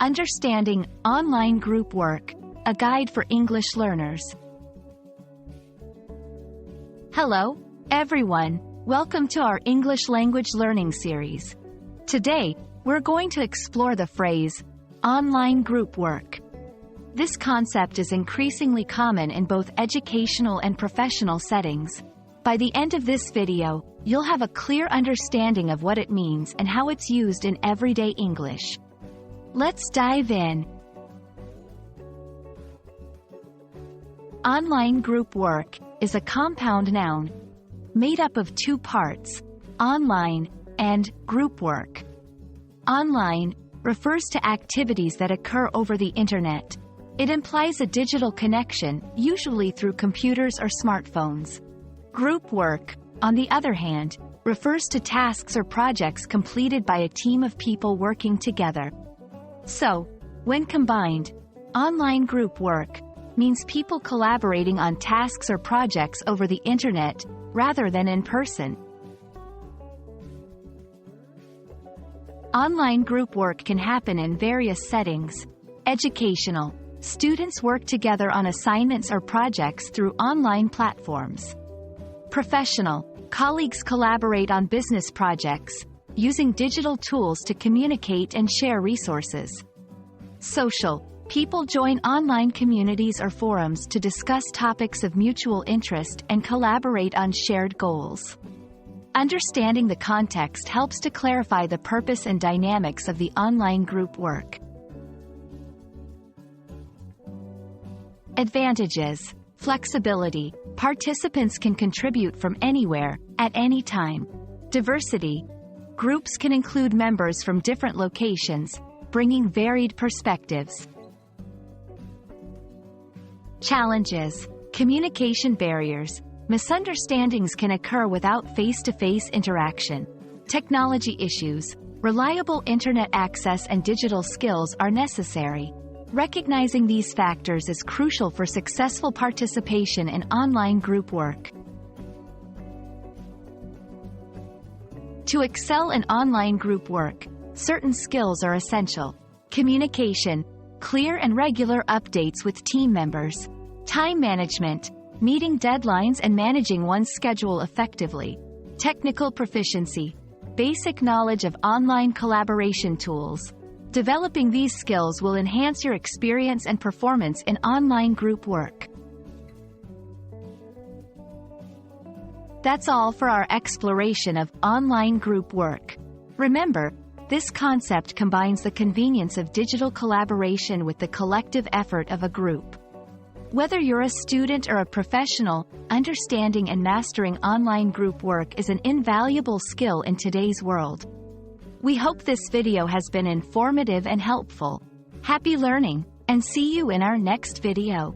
Understanding Online Group Work, a guide for English learners. Hello, everyone. Welcome to our English language learning series. Today, we're going to explore the phrase, online group work. This concept is increasingly common in both educational and professional settings. By the end of this video, you'll have a clear understanding of what it means and how it's used in everyday English. Let's dive in. Online group work is a compound noun made up of two parts, online and group work. Online refers to activities that occur over the internet. It implies a digital connection, usually through computers or smartphones. Group work, on the other hand, refers to tasks or projects completed by a team of people working together. So, when combined, online group work means people collaborating on tasks or projects over the internet, rather than in person. Online group work can happen in various settings. Educational. Students work together on assignments or projects through online platforms. Professional. Colleagues collaborate on business projects, using digital tools to communicate and share resources. Social. People join online communities or forums to discuss topics of mutual interest and collaborate on shared goals. Understanding the context helps to clarify the purpose and dynamics of the online group work. Advantages. Flexibility. Participants can contribute from anywhere, at any time. Diversity. Groups can include members from different locations, bringing varied perspectives. Challenges. Communication barriers. Misunderstandings can occur without face-to-face interaction. Technology issues. Reliable internet access and digital skills are necessary. Recognizing these factors is crucial for successful participation in online group work. To excel in online group work, certain skills are essential. Communication, clear and regular updates with team members. Time management, meeting deadlines and managing one's schedule effectively. Technical proficiency, basic knowledge of online collaboration tools. Developing these skills will enhance your experience and performance in online group work. That's all for our exploration of online group work. Remember, this concept combines the convenience of digital collaboration with the collective effort of a group. Whether you're a student or a professional, understanding and mastering online group work is an invaluable skill in today's world. We hope this video has been informative and helpful. Happy learning, and see you in our next video.